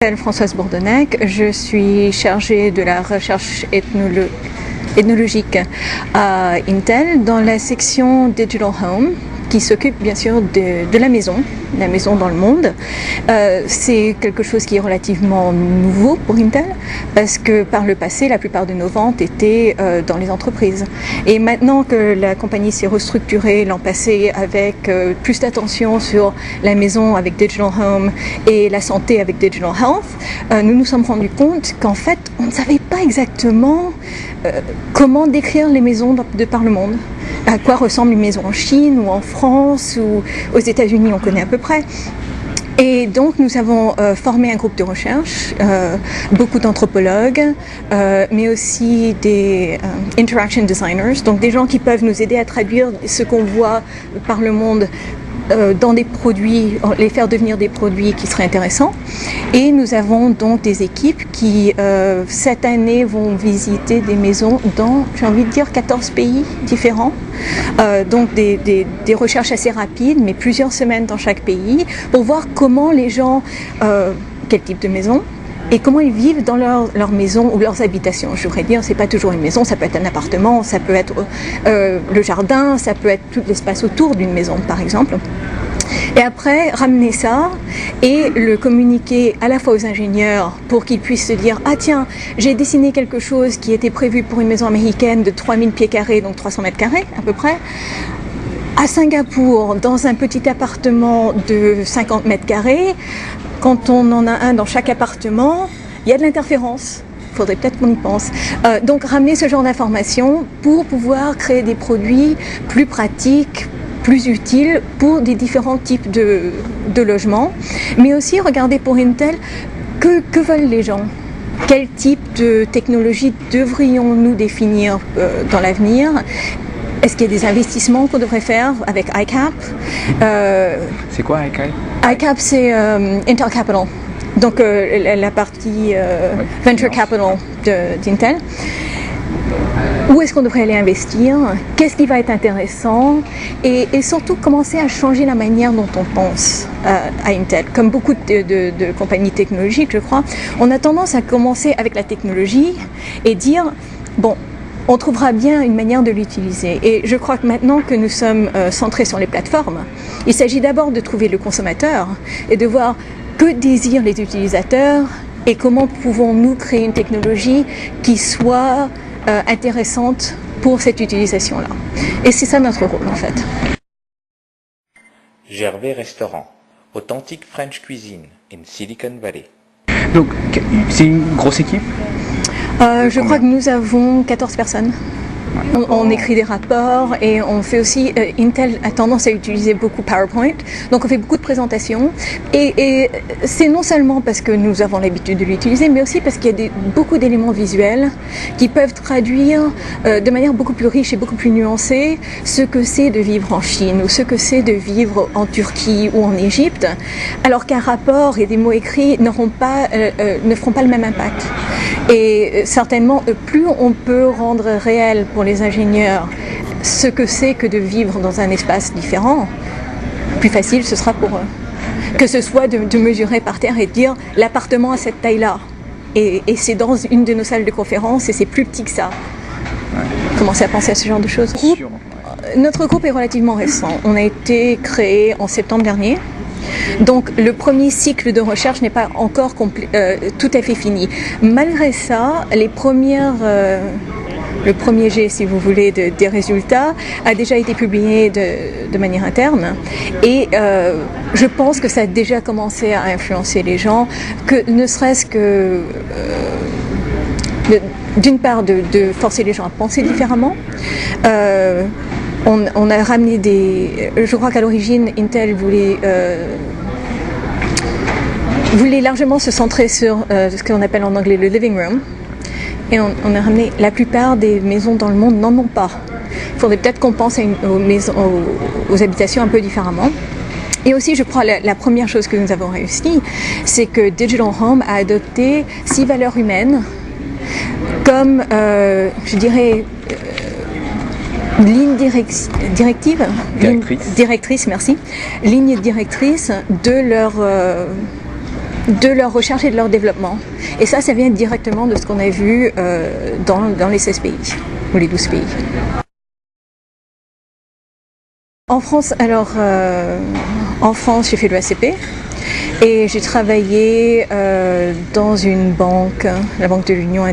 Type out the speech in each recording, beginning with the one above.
Je m'appelle Françoise Bourdonnec, je suis chargée de la recherche ethnologique à Intel dans la section Digital Home qui s'occupe bien sûr de la maison dans le monde. C'est quelque chose qui est relativement nouveau pour Intel parce que par le passé, la plupart de nos ventes étaient dans les entreprises. Et maintenant que la compagnie s'est restructurée l'an passé avec plus d'attention sur la maison avec Digital Home et la santé avec Digital Health, nous nous sommes rendus compte qu'en fait, on ne savait pas exactement comment décrire les maisons de par le monde. À quoi ressemble une maison en Chine ou en France ou aux États-Unis, on connaît à peu près. Et donc nous avons formé un groupe de recherche, beaucoup d'anthropologues, mais aussi des interaction designers, donc des gens qui peuvent nous aider à traduire ce qu'on voit par le monde dans des produits, les faire devenir des produits qui seraient intéressants. Et nous avons donc des équipes qui, cette année, vont visiter des maisons dans, j'ai envie de dire, 14 pays différents. Donc des recherches assez rapides, mais plusieurs semaines dans chaque pays, pour voir comment les gens, quel type de maison, et comment ils vivent dans leur maison ou leurs habitations. Je voudrais dire, c'est pas toujours une maison, ça peut être un appartement, ça peut être le jardin, ça peut être tout l'espace autour d'une maison, par exemple. Et après, ramener ça et le communiquer à la fois aux ingénieurs pour qu'ils puissent se dire « Ah tiens, j'ai dessiné quelque chose qui était prévu pour une maison américaine de 3000 pieds carrés, donc 300 mètres carrés à peu près. À Singapour, dans un petit appartement de 50 mètres carrés, quand on en a un dans chaque appartement, il y a de l'interférence. Il faudrait peut-être qu'on y pense. Donc ramener ce genre d'informations pour pouvoir créer des produits plus pratiques, plus utiles pour des différents types de logements. Mais aussi regarder pour Intel, que veulent les gens ? Quel type de technologie devrions-nous définir dans l'avenir ? Est-ce qu'il y a des investissements qu'on devrait faire avec iCap? C'est quoi iCap? iCap, c'est Intel Capital, donc la partie Venture Capital d'Intel. Où est-ce qu'on devrait aller investir? Qu'est-ce qui va être intéressant? Et surtout commencer à changer la manière dont on pense à Intel. Comme beaucoup de compagnies technologiques, je crois, on a tendance à commencer avec la technologie et dire, bon, on trouvera bien une manière de l'utiliser. Et je crois que maintenant que nous sommes centrés sur les plateformes, il s'agit d'abord de trouver le consommateur et de voir que désirent les utilisateurs et comment pouvons-nous créer une technologie qui soit intéressante pour cette utilisation-là. Et c'est ça notre rôle en fait. Gervais Restaurant, authentique French cuisine in Silicon Valley. Donc c'est une grosse équipe? Je crois que nous avons 14 personnes. On écrit des rapports et on fait aussi, Intel a tendance à utiliser beaucoup PowerPoint, donc on fait beaucoup de présentations et c'est non seulement parce que nous avons l'habitude de l'utiliser, mais aussi parce qu'il y a beaucoup d'éléments visuels qui peuvent traduire de manière beaucoup plus riche et beaucoup plus nuancée ce que c'est de vivre en Chine ou ce que c'est de vivre en Turquie ou en Égypte, alors qu'un rapport et des mots écrits ne feront pas le même impact. Et certainement, plus on peut rendre réel pour les ingénieurs ce que c'est que de vivre dans un espace différent, plus facile ce sera pour eux. Que ce soit de mesurer par terre et de dire l'appartement a cette taille-là. Et c'est dans une de nos salles de conférence et c'est plus petit que ça. Commencer à penser à ce genre de choses. Notre groupe est relativement récent. On a été créé en septembre dernier. Donc le premier cycle de recherche n'est pas encore tout à fait fini. Malgré ça, le premier jet, si vous voulez, des résultats a déjà été publié de manière interne et je pense que ça a déjà commencé à influencer les gens, que ne serait-ce que d'une part de forcer les gens à penser différemment. On a ramené je crois qu'à l'origine, Intel voulait largement se centrer sur ce qu'on appelle en anglais le living room. Et on a ramené, la plupart des maisons dans le monde n'en ont pas. Il faudrait peut-être qu'on pense aux habitations un peu différemment. Et aussi, je crois, la première chose que nous avons réussi, c'est que Digital Home a adopté 6 valeurs humaines comme, je dirais, ligne directive, directrice, merci, ligne directrice de de leur recherche et de leur développement. Et ça vient directement de ce qu'on a vu dans les 16 pays, ou les 12 pays. En France, en France, j'ai fait le ACP et j'ai travaillé dans une banque, la Banque de l'Union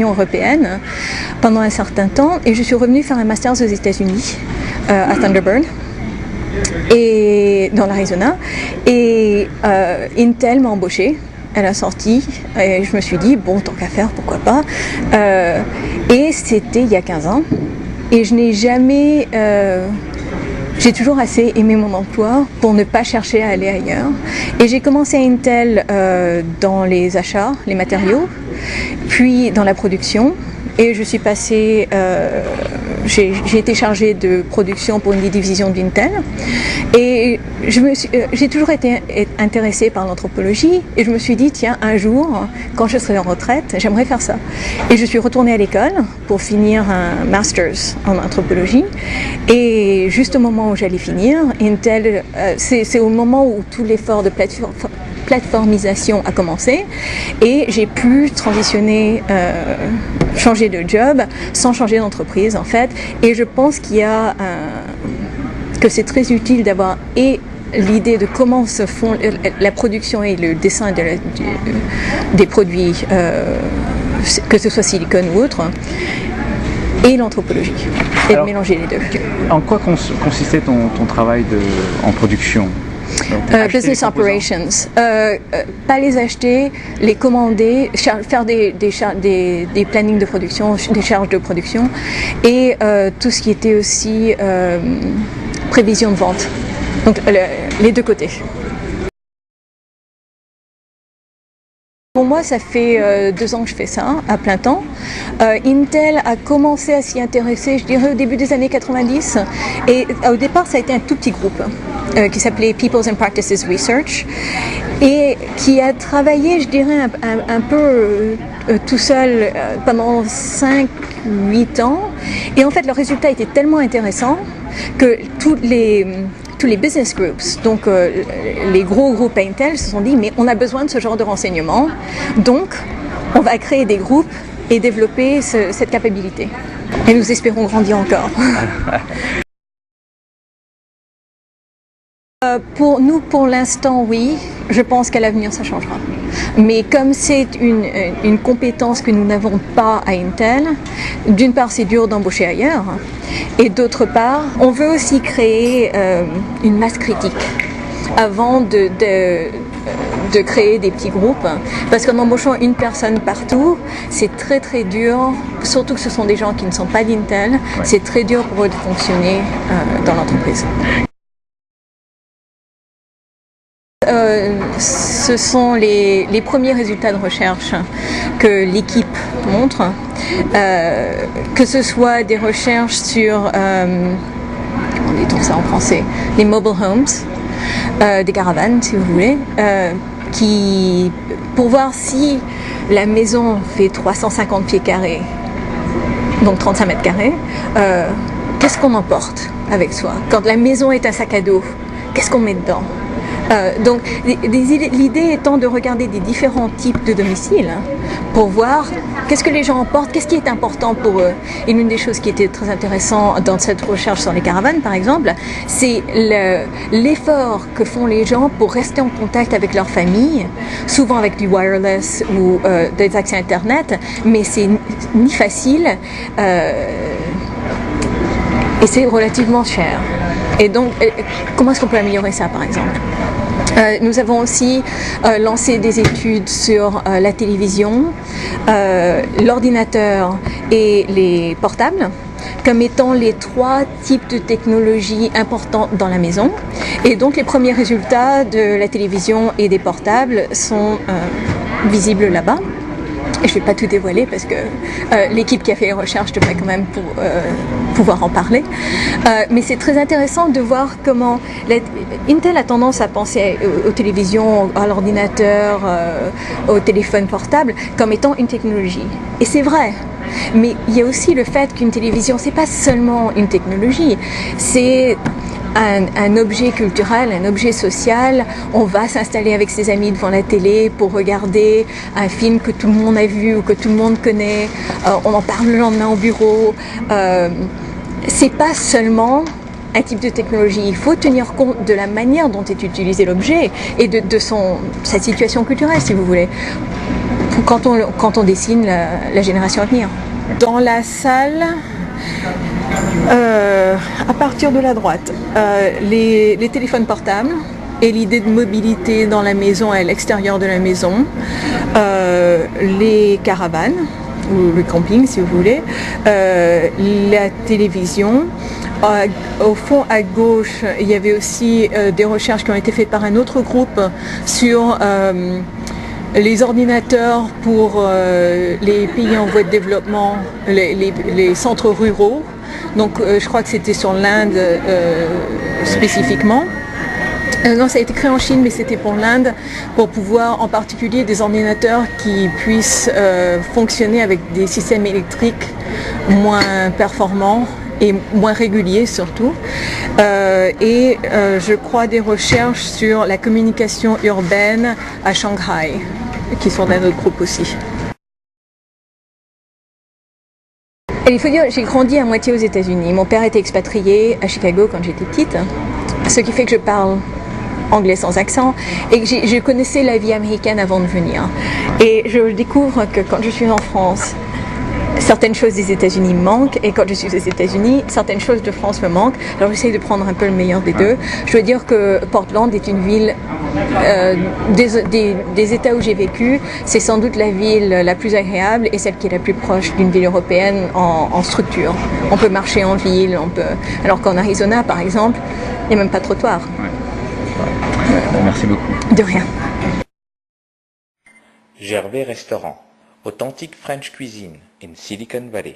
européenne, pendant un certain temps. Et je suis revenue faire un master aux États-Unis, à Thunderbird, et dans l'Arizona. Et Intel m'a embauchée à la sortie et je me suis dit, bon, tant qu'à faire, pourquoi pas. Et c'était il y a 15 ans. Et je n'ai jamais... j'ai toujours assez aimé mon emploi pour ne pas chercher à aller ailleurs. Et j'ai commencé à Intel dans les achats, les matériaux, puis dans la production. Et je suis passée... j'ai été chargée de production pour une des divisions d'Intel. Et j'ai toujours été intéressée par l'anthropologie. Et je me suis dit, tiens, un jour, quand je serai en retraite, j'aimerais faire ça. Et je suis retournée à l'école pour finir un master's en anthropologie. Et juste au moment où j'allais finir, Intel, c'est au moment où tout l'effort de plateformisation a commencé. Et j'ai pu transitionner, changer de job sans changer d'entreprise en fait. Et je pense que c'est très utile d'avoir l'idée de comment se font la production et le dessin des produits, que ce soit silicone ou autre, et l'anthropologie, et de mélanger les deux. En quoi consistait ton travail en production? Business operations. Pas les acheter, les commander, faire des plannings de production, des charges de production et tout ce qui était aussi prévision de vente. Donc les deux côtés. Pour moi, ça fait 2 ans que je fais ça, à plein temps. Intel a commencé à s'y intéresser, je dirais, au début des années 90. Et au départ, ça a été un tout petit groupe qui s'appelait Peoples and Practices Research et qui a travaillé, je dirais, un peu tout seul pendant 5-8 ans. Et en fait, le résultat était tellement intéressant que tous les business groups, donc les gros groupes Intel se sont dit mais on a besoin de ce genre de renseignements, donc on va créer des groupes et développer cette capacité. Et nous espérons grandir encore. Pour nous, pour l'instant, oui. Je pense qu'à l'avenir, ça changera. Mais comme c'est une compétence que nous n'avons pas à Intel, d'une part, c'est dur d'embaucher ailleurs. Et d'autre part, on veut aussi créer une masse critique avant de créer des petits groupes. Parce qu'en embauchant une personne partout, c'est très très dur, surtout que ce sont des gens qui ne sont pas d'Intel, c'est très dur pour eux de fonctionner dans l'entreprise. Ce sont les premiers résultats de recherche que l'équipe montre, que ce soit des recherches sur, comment dit-on ça en français, les mobile homes, des caravanes si vous voulez, pour voir si la maison fait 350 pieds carrés, donc 35 mètres carrés, qu'est-ce qu'on emporte avec soi? Quand la maison est un sac à dos, qu'est-ce qu'on met dedans? Donc l'idée étant de regarder des différents types de domiciles pour voir qu'est-ce que les gens emportent, qu'est-ce qui est important pour eux. Et l'une des choses qui était très intéressante dans cette recherche sur les caravanes par exemple, c'est l'effort que font les gens pour rester en contact avec leur famille, souvent avec du wireless ou des accès internet, mais c'est ni facile et c'est relativement cher. Et donc comment est-ce qu'on peut améliorer ça par exemple? Nous avons aussi lancé des études sur la télévision, l'ordinateur et les portables comme étant les 3 types de technologies importantes dans la maison. Et donc les premiers résultats de la télévision et des portables sont visibles là-bas. Et je ne vais pas tout dévoiler parce que l'équipe qui a fait les recherches devrait quand même pouvoir en parler. Mais c'est très intéressant de voir comment Intel a tendance à penser aux télévisions, à l'ordinateur, au téléphone portable comme étant une technologie. Et c'est vrai. Mais il y a aussi le fait qu'une télévision, c'est pas seulement une technologie, c'est un objet culturel, un objet social. On va s'installer avec ses amis devant la télé pour regarder un film que tout le monde a vu ou que tout le monde connaît. On en parle le lendemain au bureau. C'est pas seulement un type de technologie. Il faut tenir compte de la manière dont est utilisé l'objet et de sa situation culturelle, si vous voulez, quand on dessine la génération à venir. Dans la salle, à partir de la droite, les téléphones portables et l'idée de mobilité dans la maison et à l'extérieur de la maison, les caravanes ou le camping si vous voulez, la télévision. Au fond à gauche, il y avait aussi des recherches qui ont été faites par un autre groupe sur les ordinateurs pour les pays en voie de développement, les centres ruraux. Donc je crois que c'était sur l'Inde spécifiquement. Non, ça a été créé en Chine, mais c'était pour l'Inde, pour pouvoir en particulier des ordinateurs qui puissent fonctionner avec des systèmes électriques moins performants et moins réguliers surtout. Je crois des recherches sur la communication urbaine à Shanghai, qui sont d'un autre groupe aussi. Et il faut dire, j'ai grandi à moitié aux États-Unis. Mon père était expatrié à Chicago quand j'étais petite, ce qui fait que je parle anglais sans accent et que je connaissais la vie américaine avant de venir. Et je découvre que quand je suis en France, certaines choses des États-Unis me manquent et quand je suis aux États-Unis, certaines choses de France me manquent. Alors j'essaie de prendre un peu le meilleur des deux. Je dois dire que Portland est une ville, des États où j'ai vécu, c'est sans doute la ville la plus agréable et celle qui est la plus proche d'une ville européenne en structure. On peut marcher en ville, alors qu'en Arizona par exemple, il n'y a même pas de trottoir. Ouais. Merci beaucoup. De rien. Gervais Restaurant, authentic French cuisine in Silicon Valley.